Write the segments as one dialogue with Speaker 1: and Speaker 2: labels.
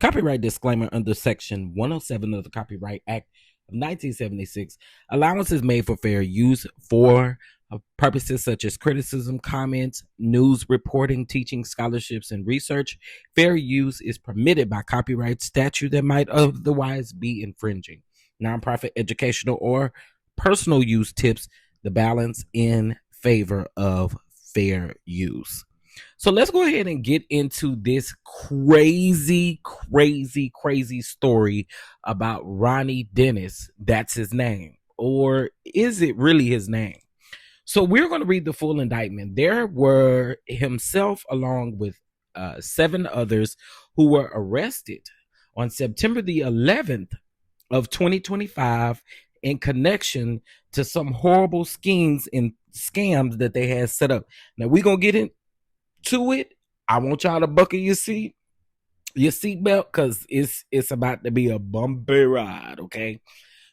Speaker 1: Copyright disclaimer under Section 107 of the Copyright Act of 1976. Allowance is made for fair use for purposes such as criticism, comments, news reporting, teaching, scholarships, and research. Fair use is permitted by copyright statute that might otherwise be infringing. Nonprofit, educational, or personal use tips the balance in favor of fair use. So let's go ahead and get into this crazy story about Rony Denis. That's his name. Or is it really his name? So we're going to read the full indictment. There were himself along with 7 others who were arrested on September the 11th of 2025 in connection to some horrible schemes and scams that they had set up. Now we're going to get into it. I want y'all to buckle your seatbelt, because it's about to be a bumpy ride, okay?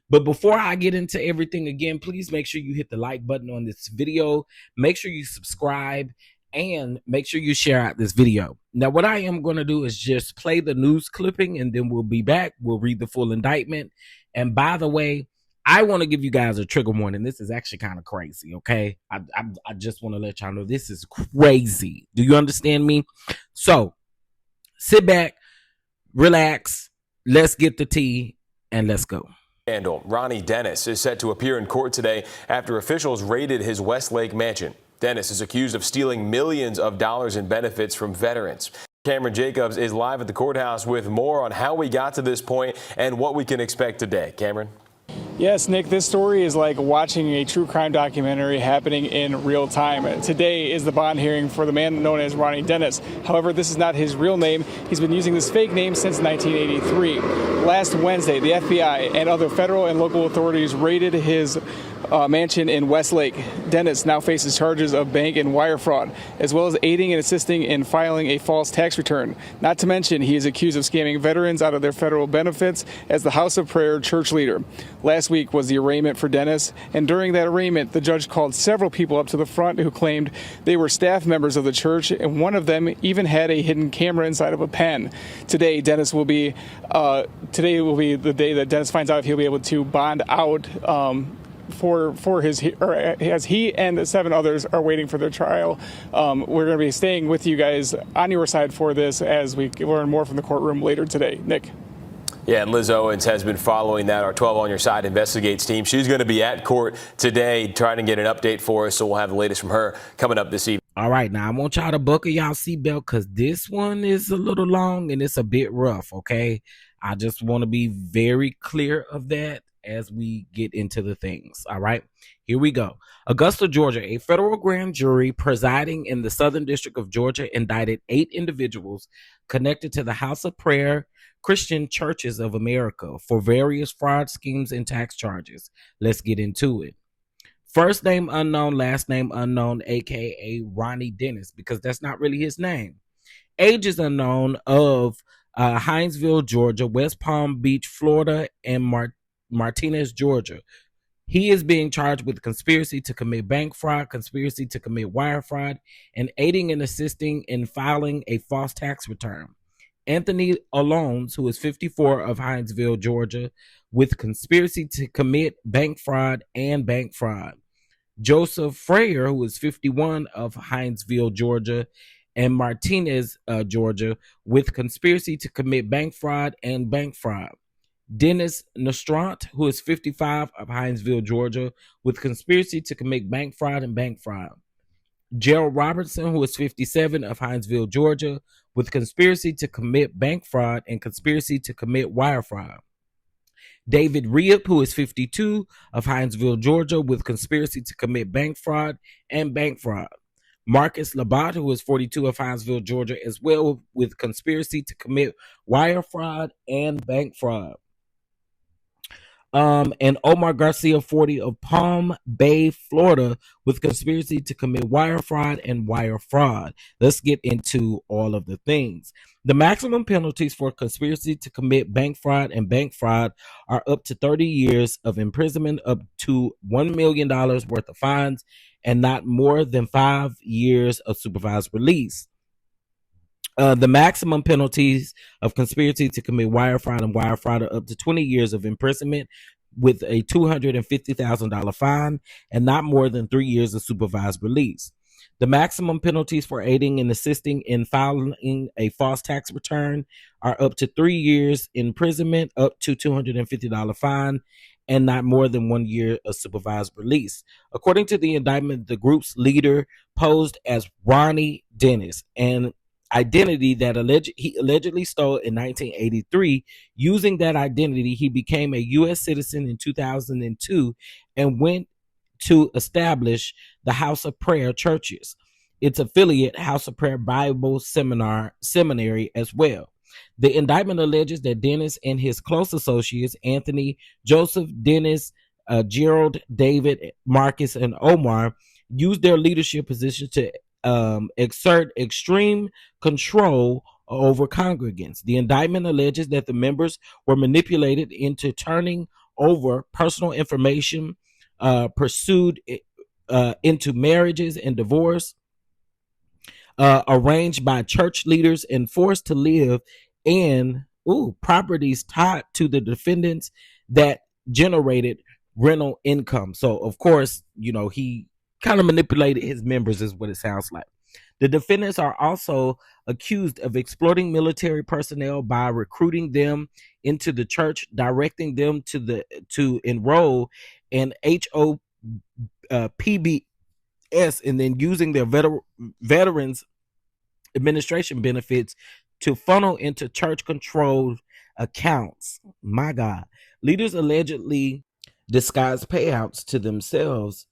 Speaker 1: But before I get into everything again, please make sure you hit the like button on this video. Make sure you subscribe and make sure you share out this video. Now, what I am going to do is just play the news clipping and then we'll be back. We'll read the full indictment. And by the way, I want to give you guys a trigger warning. This is actually kind of crazy, okay? I just want to let y'all know this is crazy. Do you understand me? So sit back, relax, let's get the tea, and let's go.
Speaker 2: Rony Denis is set to appear in court today after officials raided his Westlake mansion. Denis is accused of stealing millions of dollars in benefits from veterans. Cameron Jacobs is live at the courthouse with more on how we got to this point and what we can expect today. Cameron?
Speaker 3: Yes, Nick, this story is like watching a true crime documentary happening in real time. Today is the bond hearing for the man known as Rony Denis. However, this is not his real name. He's been using this fake name since 1983. Last Wednesday, the FBI and other federal and local authorities raided his mansion in Westlake. Denis now faces charges of bank and wire fraud, as well as aiding and assisting in filing a false tax return. Not to mention, he is accused of scamming veterans out of their federal benefits as the House of Prayer church leader. Last week was the arraignment for Denis, and during that arraignment, the judge called several people up to the front who claimed they were staff members of the church, and one of them even had a hidden camera inside of a pen. Today will be the day that Denis finds out if he'll be able to bond out as he and the 7 others are waiting for their trial. We're going to be staying with you guys on your side for this as we learn more from the courtroom later today. Nick?
Speaker 2: Yeah, and Liz Owens has been following that. Our 12 on Your Side Investigates team. She's going to be at court today trying to get an update for us, so we'll have the latest from her coming up this evening.
Speaker 1: All right, now I want y'all to buckle y'all seatbelt because this one is a little long and it's a bit rough, okay? I just want to be very clear of that as we get into the things. All right, here we go. Augusta, Georgia, a federal grand jury presiding in the Southern District of Georgia indicted 8 individuals connected to the House of Prayer Christian Churches of America for various fraud schemes and tax charges. Let's get into it. First name unknown, last name unknown, aka Rony Denis, because that's not really his name. Age is unknown, of Hinesville, Georgia, West Palm Beach, Florida, and Martinez, Georgia. He is being charged with conspiracy to commit bank fraud, conspiracy to commit wire fraud, and aiding and assisting in filing a false tax return. Anthony Alones, who is 54, of Hinesville, Georgia, with conspiracy to commit bank fraud and bank fraud. Joseph Freyer, who is 51, of Hinesville, Georgia, and Martinez, Georgia, with conspiracy to commit bank fraud and bank fraud. Denis Nostrant, who is 55, of Hinesville, Georgia, with conspiracy to commit bank fraud and bank fraud. Gerald Robertson, who is 57, of Hinesville, Georgia, with conspiracy to commit bank fraud and conspiracy to commit wire fraud. David Reeb, who is 52, of Hinesville, Georgia, with conspiracy to commit bank fraud and bank fraud. Marcus Labat, who is 42, of Hinesville, Georgia, as well, with conspiracy to commit wire fraud and bank fraud. And Omar Garcia, 40, of Palm Bay, Florida, with conspiracy to commit wire fraud and wire fraud. Let's get into all of the things. The maximum penalties for conspiracy to commit bank fraud and bank fraud are up to 30 years of imprisonment, up to $1 million worth of fines, and not more than 5 years of supervised release. The maximum penalties of conspiracy to commit wire fraud and wire fraud are up to 20 years of imprisonment with a $250,000 fine and not more than 3 years of supervised release. The maximum penalties for aiding and assisting in filing a false tax return are up to 3 years imprisonment, up to $250 fine, and not more than 1 year of supervised release. According to the indictment, the group's leader posed as Rony Denis, and identity that he allegedly stole in 1983. Using that identity, he became a U.S. citizen in 2002 and went to establish the House of Prayer Churches, its affiliate House of Prayer Bible Seminary as well. The indictment alleges that Denis and his close associates, Anthony, Joseph, Denis, Gerald, David, Marcus, and Omar, used their leadership position to exert extreme control over congregants. The indictment alleges that the members were manipulated into turning over personal information, pursued into marriages and divorce, arranged by church leaders, and forced to live in properties tied to the defendants that generated rental income. So, of course, he kind of manipulated his members, is what it sounds like. The defendants are also accused of exploiting military personnel by recruiting them into the church, directing them to enroll in HOPBS, and then using their veterans administration benefits to funnel into church-controlled accounts. My God. Leaders allegedly disguised payouts to themselves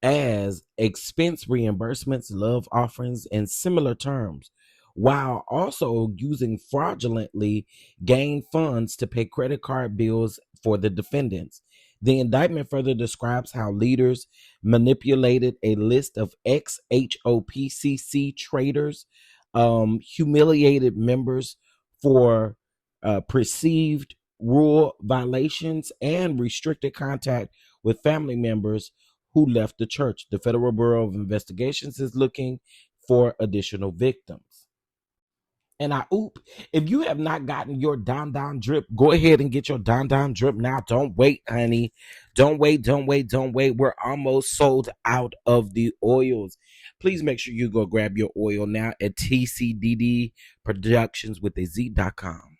Speaker 1: as expense reimbursements, love offerings, and similar terms, while also using fraudulently gained funds to pay credit card bills for the defendants. The indictment further describes how leaders manipulated a list of ex-HOPCC traders, humiliated members for perceived rule violations, and restricted contact with family members who left the church. The Federal Bureau of Investigations is looking for additional victims. And if you have not gotten your Don drip, go ahead and get your Don drip now. Don't wait, honey. Don't wait. We're almost sold out of the oils. Please make sure you go grab your oil now at TCDD Productions with a Z.com.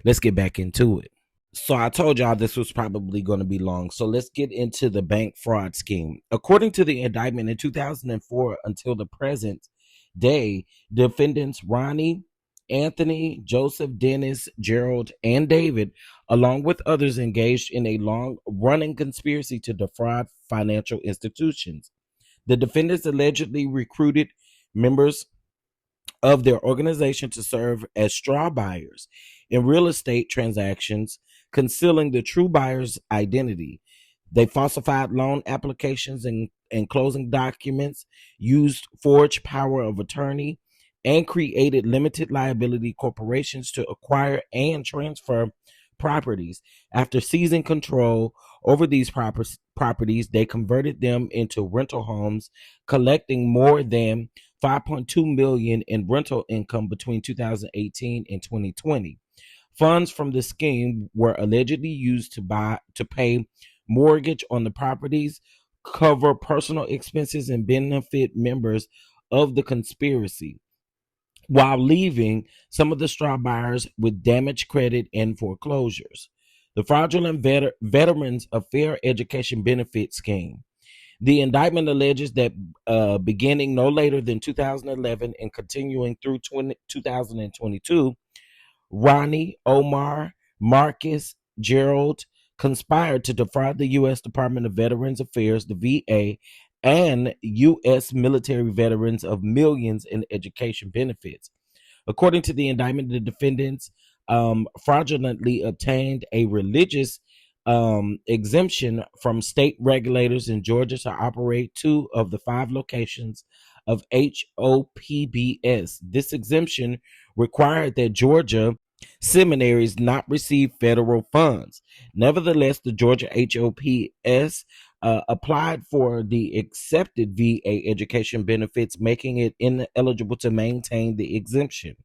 Speaker 1: Let's get back into it. So I told y'all this was probably going to be long. So let's get into the bank fraud scheme. According to the indictment, in 2004 until the present day, defendants Rony, Anthony, Joseph, Denis, Gerald, and David, along with others, engaged in a long-running conspiracy to defraud financial institutions. The defendants allegedly recruited members of their organization to serve as straw buyers in real estate transactions, concealing the true buyer's identity. They falsified loan applications and closing documents, used forged power of attorney, and created limited liability corporations to acquire and transfer properties. After seizing control over these properties, they converted them into rental homes, collecting more than $5.2 million in rental income between 2018 and 2020. Funds from the scheme were allegedly used to pay mortgage on the properties, cover personal expenses, and benefit members of the conspiracy, while leaving some of the straw buyers with damaged credit and foreclosures. the fraudulent Veterans Affairs Education Benefit Scheme. The indictment alleges that beginning no later than 2011 and continuing through 2022, Rony, Omar, Marcus, Gerald conspired to defraud the U.S. Department of Veterans Affairs, the VA, and U.S. military veterans of millions in education benefits. According to the indictment, the defendants fraudulently obtained a religious exemption from state regulators in Georgia to operate 2 of the 5 locations of HOPBS. This exemption required that Georgia seminaries not receive federal funds. Nevertheless, the Georgia HOPS applied for the accepted VA education benefits, making it ineligible to maintain the exemption.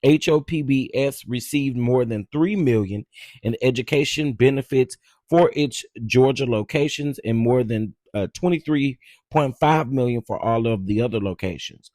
Speaker 1: HOPBS received more than $3 million in education benefits for its Georgia locations and more than $23.5 million for all of the other locations.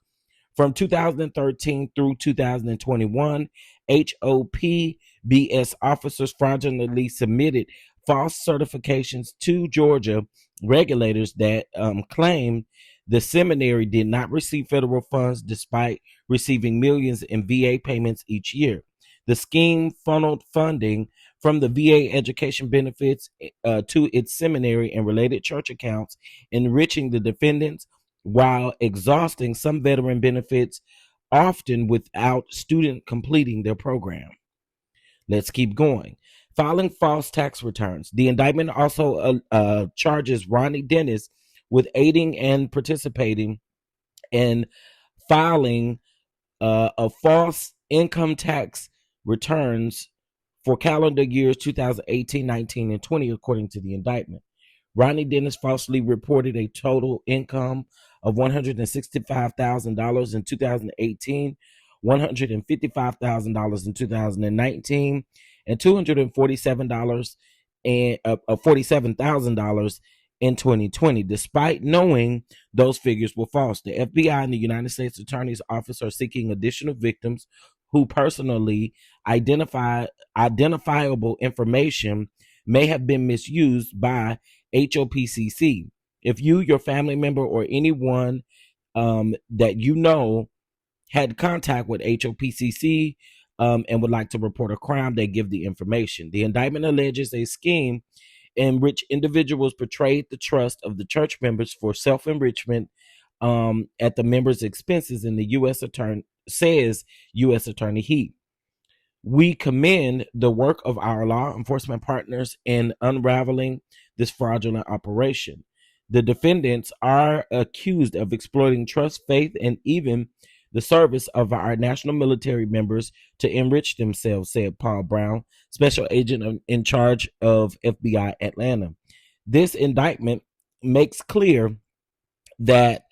Speaker 1: From 2013 through 2021, HOPBS officers fraudulently submitted false certifications to Georgia regulators that claimed the seminary did not receive federal funds despite receiving millions in VA payments each year. The scheme funneled funding from the VA education benefits to its seminary and related church accounts, enriching the defendants while exhausting some veteran benefits, often without student completing their program. Let's keep going. Filing false tax returns. The indictment also charges Denis with aiding and participating in filing of false income tax returns for calendar years 2018, 19, and 20, according to the indictment. Denis falsely reported a total income of $165,000 in 2018, $155,000 in 2019, and $47,000 in 2020, despite knowing those figures were false. The FBI and the United States Attorney's Office are seeking additional victims who personally identifiable information may have been misused by HOPCC. If you, your family member, or anyone that you know had contact with HOPCC and would like to report a crime, they give the information. The indictment alleges a scheme in which individuals betrayed the trust of the church members for self-enrichment at the members' expenses, and the U.S. Attorney says U.S. Attorney Heat. We commend the work of our law enforcement partners in unraveling this fraudulent operation. The defendants are accused of exploiting trust, faith, and even the service of our national military members to enrich themselves, said Paul Brown, special agent in charge of FBI Atlanta. This indictment makes clear that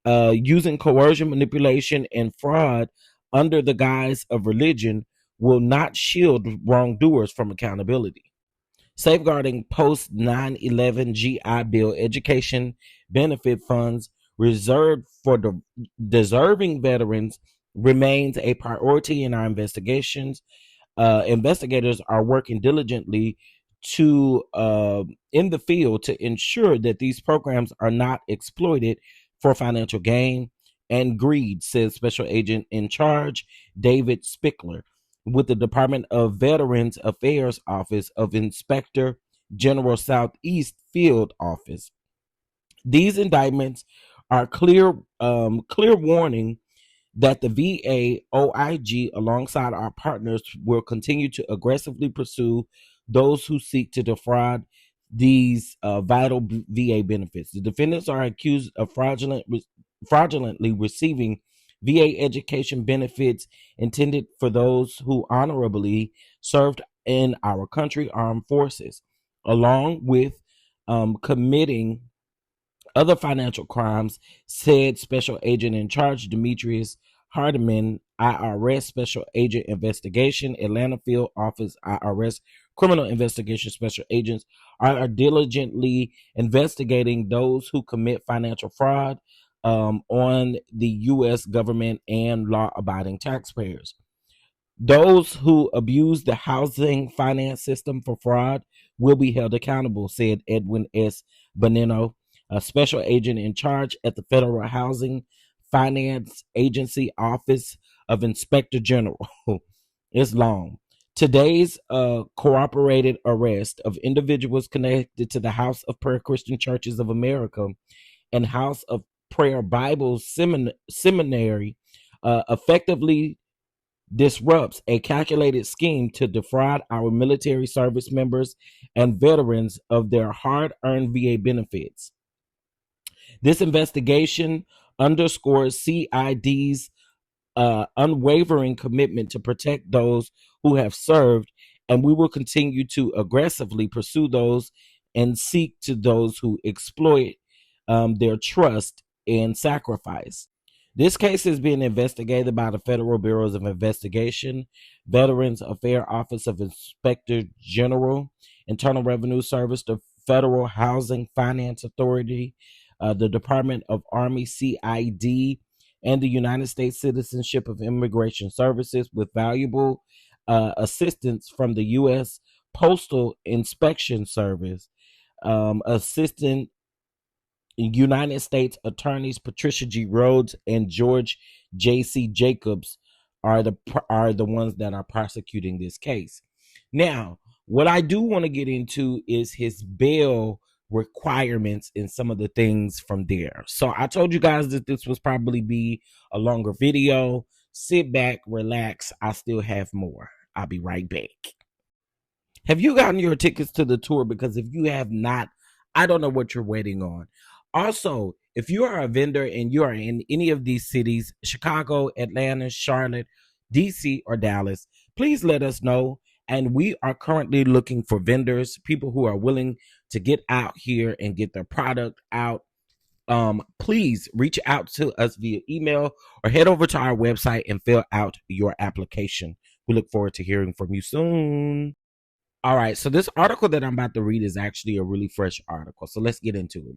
Speaker 1: using coercion, manipulation, and fraud under the guise of religion will not shield wrongdoers from accountability. Safeguarding post 9/11 GI Bill education benefit funds reserved for the deserving veterans remains a priority in our investigations. Investigators are working diligently to in the field to ensure that these programs are not exploited for financial gain and greed, says Special Agent in Charge David Spickler with the Department of Veterans Affairs Office of Inspector General Southeast Field Office. These indictments are clear warning that the VA OIG, alongside our partners, will continue to aggressively pursue those who seek to defraud these vital VA benefits. The defendants are accused of fraudulently receiving VA education benefits intended for those who honorably served in our country armed forces, along with committing other financial crimes, said Special Agent in Charge Demetrius Hardiman, IRS Special Agent Investigation, Atlanta Field Office, IRS Criminal Investigation Special Agents are diligently investigating those who commit financial fraud on the U.S. government and law-abiding taxpayers. Those who abuse the housing finance system for fraud will be held accountable, said Edwin S. Bonino, a special agent in charge at the Federal Housing Finance Agency Office of Inspector General. It's long. Today's cooperated arrest of individuals connected to the House of Prayer Christian Churches of America and House of Prayer Bible Seminary effectively disrupts a calculated scheme to defraud our military service members and veterans of their hard-earned VA benefits. This investigation underscores CID's unwavering commitment to protect those who have served, and we will continue to aggressively pursue those and seek to those who exploit their trust and sacrifice. This case is being investigated by the Federal Bureaus of Investigation, Veterans Affairs Office of Inspector General, Internal Revenue Service, the Federal Housing Finance Authority, the Department of Army CID, and the United States Citizenship of Immigration Services, with valuable assistance from the U.S. Postal Inspection Service. Assistant United States Attorneys Patricia G. Rhodes and George J.C. Jacobs are the ones that are prosecuting this case. Now, what I do want to get into is his bail requirements and some of the things from there. So I told you guys that this was probably be a longer video. Sit back, relax. I still have more. I'll be right back. Have you gotten your tickets to the tour? Because if you have not, I don't know what you're waiting on. Also, if you are a vendor and you are in any of these cities, Chicago, Atlanta, Charlotte, DC, or Dallas, please let us know. And we are currently looking for vendors, people who are willing to get out here and get their product out. Please reach out to us via email or head over to our website and fill out your application. We look forward to hearing from you soon. All right, so this article that I'm about to read is actually a really fresh article. So let's get into it.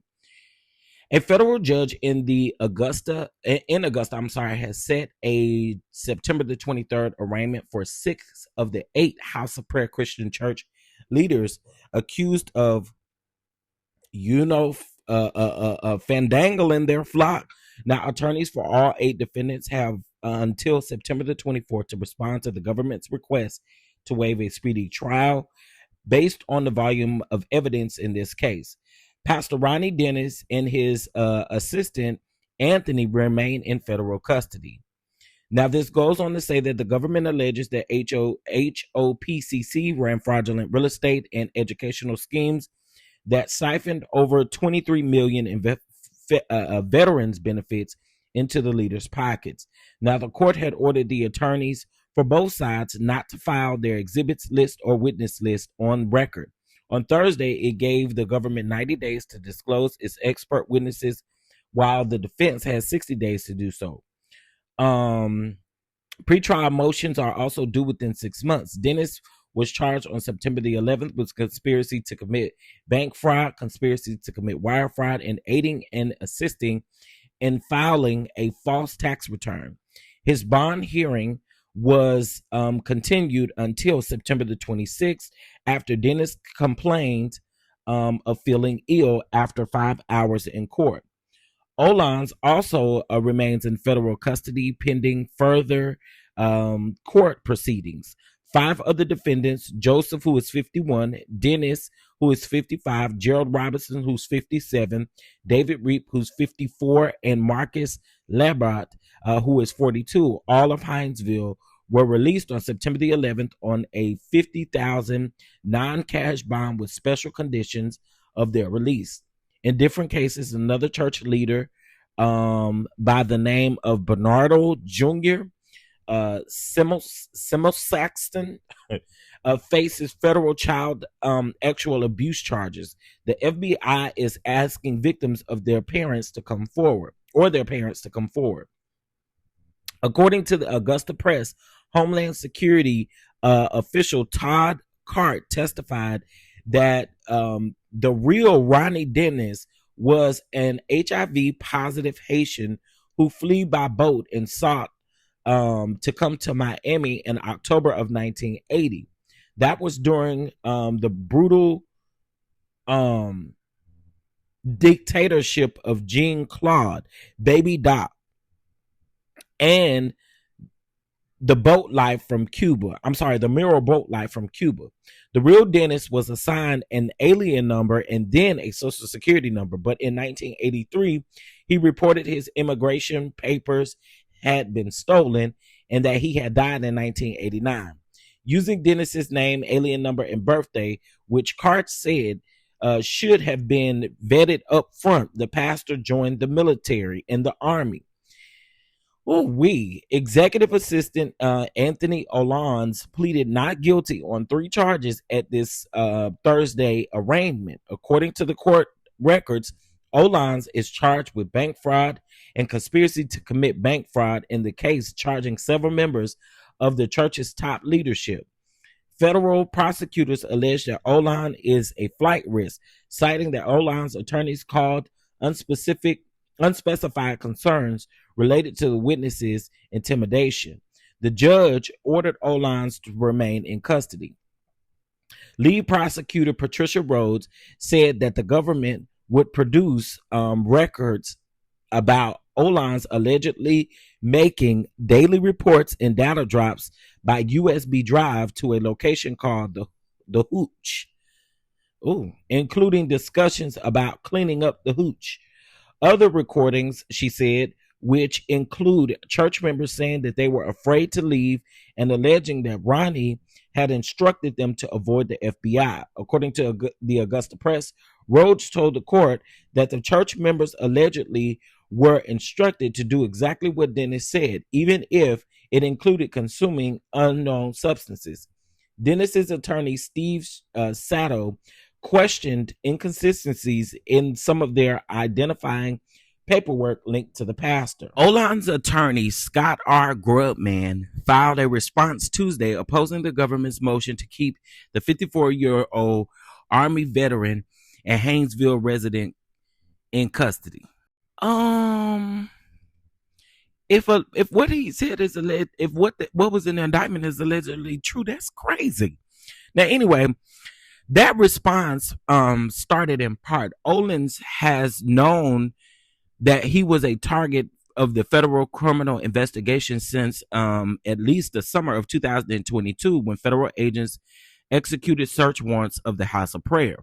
Speaker 1: A federal judge in Augusta, has set a September the 23rd arraignment for 6 of the 8 House of Prayer Christian Church leaders accused of, fandangling their flock. Now, attorneys for all 8 defendants have until September the 24th to respond to the government's request to waive a speedy trial based on the volume of evidence in this case. Pastor Rony Denis and his assistant Anthony remain in federal custody. Now, this goes on to say that the government alleges that HOPCC ran fraudulent real estate and educational schemes that siphoned over $23 million in veterans benefits into the leaders' pockets. Now, the court had ordered the attorneys for both sides not to file their exhibits list or witness list on record. On Thursday, it gave the government 90 days to disclose its expert witnesses, while the defense has 60 days to do so. Pretrial motions are also due within 6 months. Denis was charged on September the 11th with conspiracy to commit bank fraud, conspiracy to commit wire fraud, and aiding and assisting in filing a false tax return. His bond hearing was continued until September the 26th after Denis complained of feeling ill after 5 hours in court. Olans also remains in federal custody pending further court proceedings. 5 of the defendants, Joseph, who is 51, Denis, who is 55, Gerald Robinson, who's 57, David Reap, who's 54, and Marcus Labrat, who is 42, all of Hinesville, were released on September the 11th on a $50,000 non-cash bond with special conditions of their release. In different cases, another church leader by the name of Bernardo Jr., Saxton, faces federal child actual abuse charges. The FBI is asking victims of their parents to come forward. According to the Augusta Press, Homeland Security official Todd Cart testified that the real Rony Denis was an HIV positive Haitian who fled by boat and sought to come to Miami in October of 1980. That was during the brutal dictatorship of Jean-Claude Baby Doc and the boat life from Cuba. I'm sorry, the mirror boat life from Cuba. The real Denis was assigned an alien number and then a social security number. But in 1983, he reported his immigration papers had been stolen and that he had died in 1989. Using Denis's name, alien number, and birthday, which Cart said should have been vetted up front, the pastor joined the military and the army. Executive Assistant Anthony Olans pleaded not guilty on 3 charges at this Thursday arraignment. According to the court records, Olans is charged with bank fraud and conspiracy to commit bank fraud in the case, charging several members of the church's top leadership. Federal prosecutors allege that Olan is a flight risk, citing that Olan's attorneys called unspecified concerns related to the witnesses' intimidation. The judge ordered Olans to remain in custody. Lead prosecutor Patricia Rhodes said that the government would produce records about Olans allegedly making daily reports and data drops by USB drive to a location called the Hooch, including discussions about cleaning up the Hooch. Other recordings, she said, which include church members saying that they were afraid to leave and alleging that Rony had instructed them to avoid the FBI. According to the Augusta Press, Rhodes told the court that the church members allegedly were instructed to do exactly what Denis said, even if it included consuming unknown substances. Denis's attorney, Steve Sato, questioned inconsistencies in some of their identifying paperwork linked to the pastor. Olan's attorney, Scott R. Grubman, filed a response Tuesday opposing the government's motion to keep the 54-year-old Army veteran and Haynesville resident in custody. If what he said is alleged, if what was in the indictment is allegedly true, that's crazy. Now, anyway, that response started in part. Olans has known that he was a target of the federal criminal investigation since at least the summer of 2022, when federal agents executed search warrants of the House of Prayer.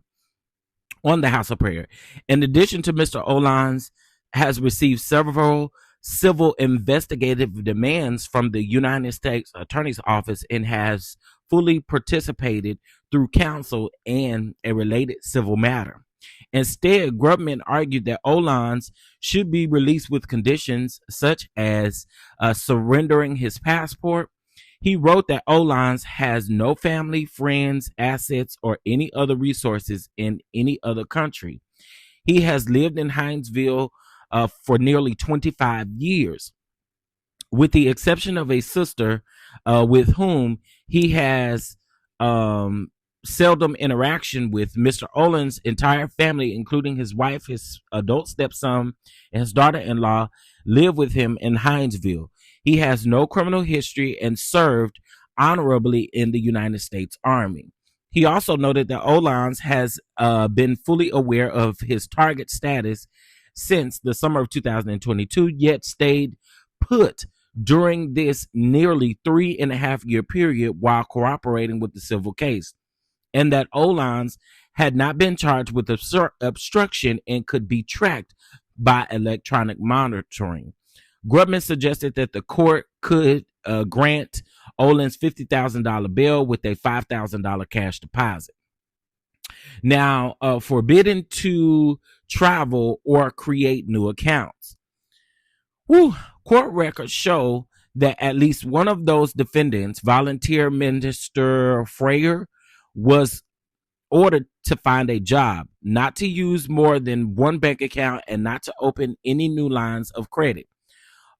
Speaker 1: On the House of Prayer. In addition to Mr. Olans has received several civil investigative demands from the United States Attorney's Office and has fully participated through counsel in a related civil matter. Instead, Grubman argued that Olans should be released with conditions such as surrendering his passport. He wrote that Olans has no family, friends, assets, or any other resources in any other country. He has lived in Haynesville for nearly 25 years, with the exception of a sister with whom he has seldom interaction with. Mr. Olans' entire family, including his wife, his adult stepson, and his daughter-in-law, live with him in Haynesville. He has no criminal history and served honorably in the United States Army. He also noted that Olans has been fully aware of his target status since the summer of 2022, yet stayed put during this nearly 3.5-year period while cooperating with the civil case, and that Olans had not been charged with obstruction and could be tracked by electronic monitoring. Grubman suggested that the court could grant Olans $50,000 bail with a $5,000 cash deposit. Now, forbidden to travel or create new accounts. Court records show that at least one of those defendants, volunteer minister Freyer, was ordered to find a job, not to use more than one bank account, and not to open any new lines of credit.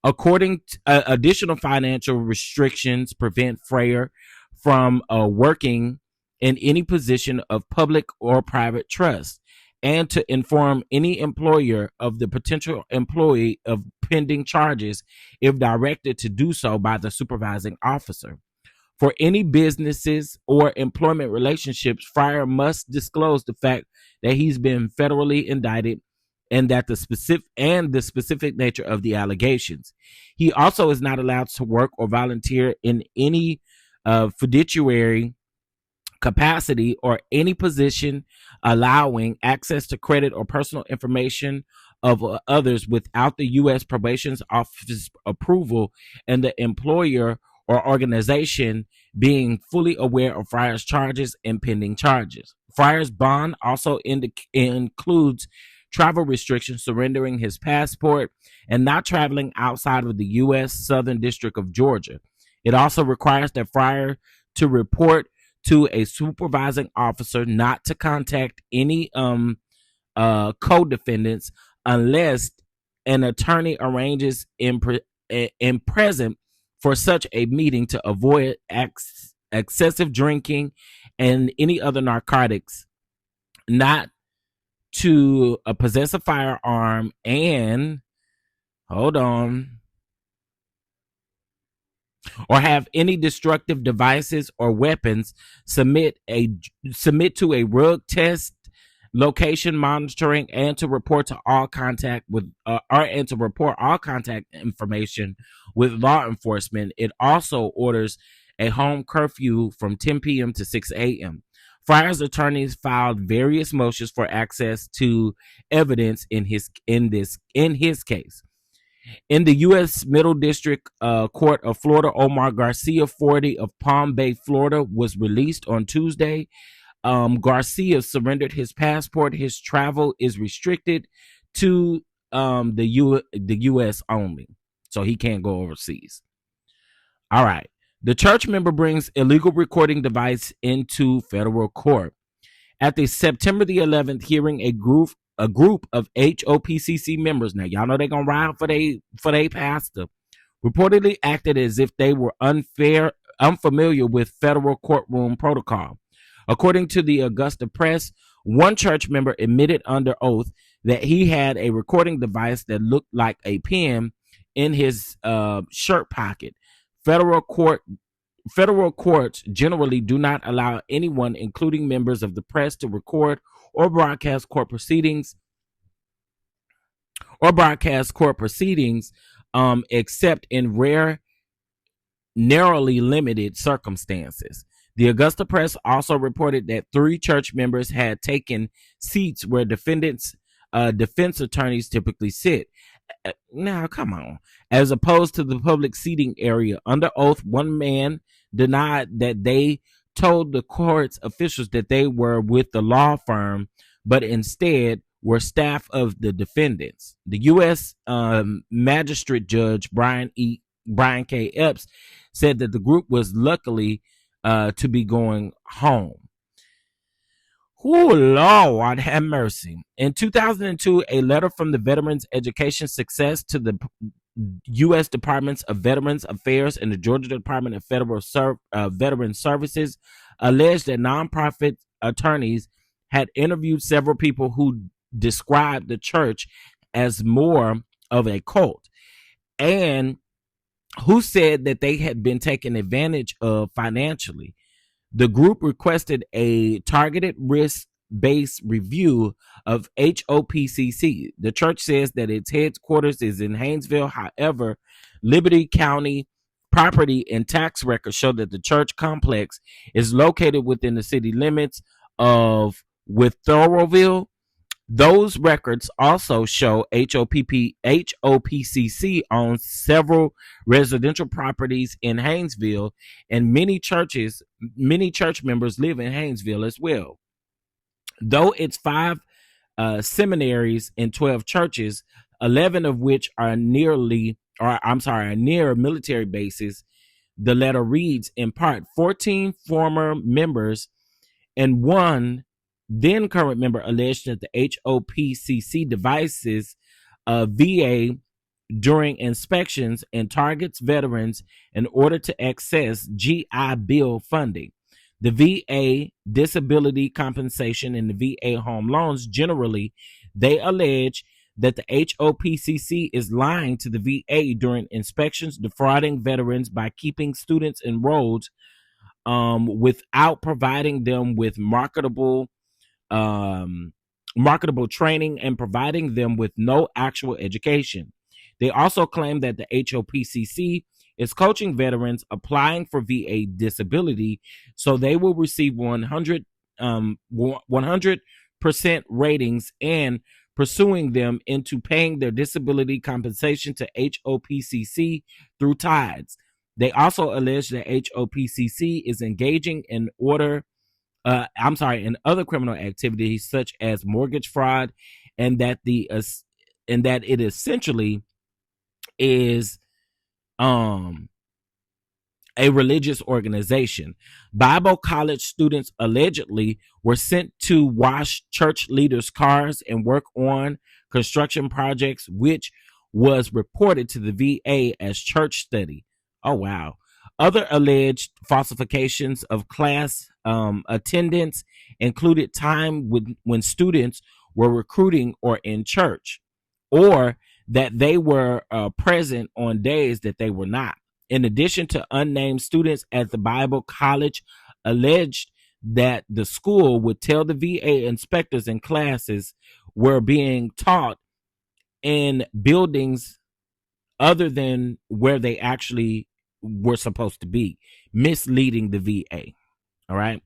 Speaker 1: According to additional financial restrictions prevent Freyer from working in any position of public or private trust. and to inform any employer of the potential employee of pending charges if directed to do so by the supervising officer. For any businesses or employment relationships, Fryer must disclose the fact that he's been federally indicted and that the specific nature of the allegations. He also is not allowed to work or volunteer in any fiduciary capacity or any position allowing access to credit or personal information of others without the U.S. Probation Office approval and the employer or organization being fully aware of Fryer's charges and pending charges. Fryer's bond also includes travel restrictions, surrendering his passport, and not traveling outside of the U.S. Southern District of Georgia. It also requires that Fryer to report to a supervising officer, not to contact any co-defendants unless an attorney arranges in present for such a meeting to avoid excessive drinking and any other narcotics, not to possess a firearm, and or have any destructive devices or weapons, submit to a drug test, location monitoring, and to report all contact information with law enforcement. It also orders a home curfew from 10 p.m. to 6 a.m. Fryer's attorneys filed various motions for access to evidence in his case. In the U.S. Middle District Court of Florida, Omar Garcia, 40, of Palm Bay, Florida, was released on Tuesday. Garcia surrendered his passport. His travel is restricted to the U.S. only, so he can't go overseas. All right. The church member brings illegal recording device into federal court. At the September the 11th hearing, a group of HOPCC members, now y'all know they're gonna ride for they pastor, reportedly acted as if they were unfamiliar with federal courtroom protocol. According to the Augusta Press, one church member admitted under oath that he had a recording device that looked like a pen in his shirt pocket. Federal courts generally do not allow anyone, including members of the press, to record or broadcast court proceedings except in rare, narrowly limited circumstances. The Augusta Press also reported that 3 church members had taken seats where defense attorneys typically sit. Now, come on. As opposed to the public seating area. Under oath, one man denied that they told the court's officials that they were with the law firm, but instead were staff of the defendants. The U.S. Magistrate Judge Brian K. Epps said that the group was luckily to be going home. Oh, Lord have mercy. In 2002, a letter from the Veterans Education Success to the U.S. Departments of Veterans Affairs and the Georgia Department of Federal Veteran Services alleged that nonprofit attorneys had interviewed several people who described the church as more of a cult and who said that they had been taken advantage of financially. The group requested a targeted risk-based review of HOPCC. The church says that its headquarters is in Haynesville. However, Liberty County property and tax records show that the church complex is located within the city limits of Witherellville. Those records also show HOPCC owns several residential properties in Haynesville, and many church members live in Haynesville as well. Though it's 5 seminaries and 12 churches, 11 of which are near military bases, the letter reads in part 14 former members and 1 then current member alleged that the HOPCC devices VA during inspections and targets veterans in order to access GI Bill funding. the VA disability compensation and the VA home loans generally, they allege that the HOPCC is lying to the VA during inspections, defrauding veterans by keeping students enrolled without providing them with marketable training and providing them with no actual education. They also claim that the HOPCC is coaching veterans applying for VA disability so they will receive 100% ratings and pursuing them into paying their disability compensation to HOPCC through tithes. They also allege that HOPCC is engaging in other criminal activities such as mortgage fraud, and that it essentially is a religious organization. Bible college students allegedly were sent to wash church leaders' cars and work on construction projects, which was reported to the VA as church study. Oh, wow. Other alleged falsifications of class attendance included time when students were recruiting or in church, or that they were present on days that they were not. In addition to unnamed students at the Bible college alleged that the school would tell the VA inspectors and classes were being taught in buildings other than where they actually were supposed to be, misleading the VA. All right.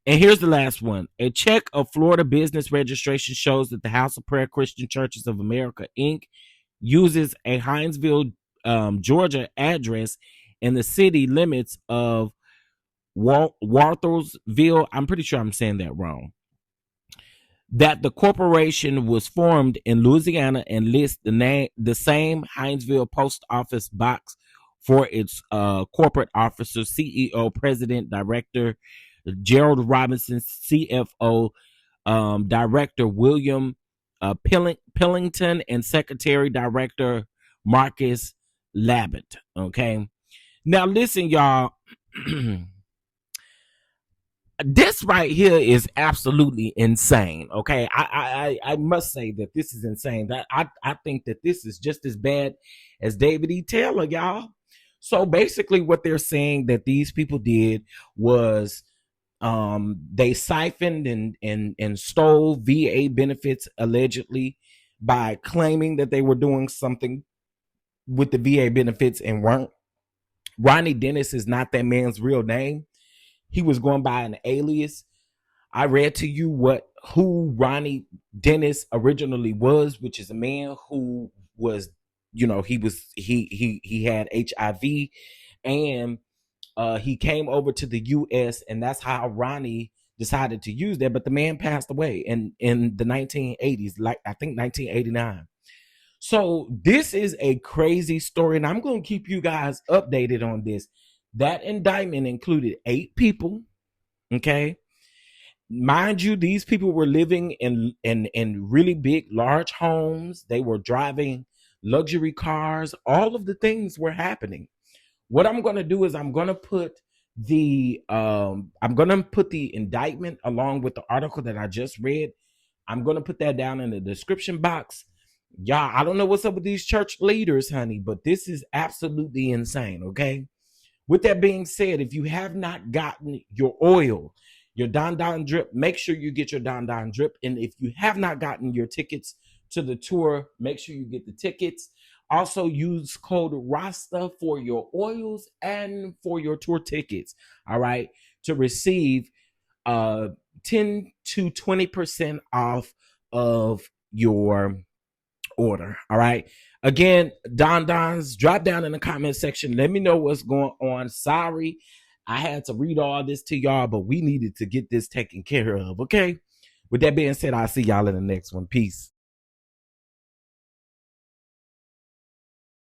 Speaker 1: And here's the last one. A check of Florida business registration shows that the House of Prayer Christian Churches of America, Inc. uses a Hinesville, Georgia address in the city limits of Walthersville. I'm pretty sure I'm saying that wrong. That the corporation was formed in Louisiana and lists the same Hinesville post office box for its corporate officers, CEO, president, director Gerald Robinson, CFO, director William Pillington, and secretary director Marcus Labott. Okay, now listen, y'all. This right here is absolutely insane. Okay, I must say that this is insane. That I think that this is just as bad as David E. Taylor, y'all. So basically, what they're saying that these people did was they siphoned and stole VA benefits allegedly by claiming that they were doing something with the VA benefits and weren't. Ronnie Denis is not that man's real name. He was going by an alias. I read to you who Ronnie Denis originally was, which is a man who was, he had HIV, and he came over to the US, and that's how Ronnie decided to use that. But the man passed away in the 1980s, like I think 1989. So this is a crazy story, and I'm going to keep you guys updated on this. That indictment included 8 people. Okay. Mind you, these people were living in really big, large homes. They were driving luxury cars. All of the things were happening. What I'm going to do is I'm going to put the indictment along with the article that I just read. I'm going to put that down in the description box. Y'all, I don't know what's up with these church leaders, honey, but this is absolutely insane. Okay. With that being said, if you have not gotten your oil, your DonDon drip, make sure you get your DonDon drip. And if you have not gotten your tickets to the tour, make sure you get the tickets. Also use code RASTA for your oils and for your tour tickets. All right. To receive 10 to 20% off of your order. All right. Again, DonDons, drop down in the comment section. Let me know what's going on. Sorry, I had to read all this to y'all, but we needed to get this taken care of. Okay. With that being said, I'll see y'all in the next one. Peace.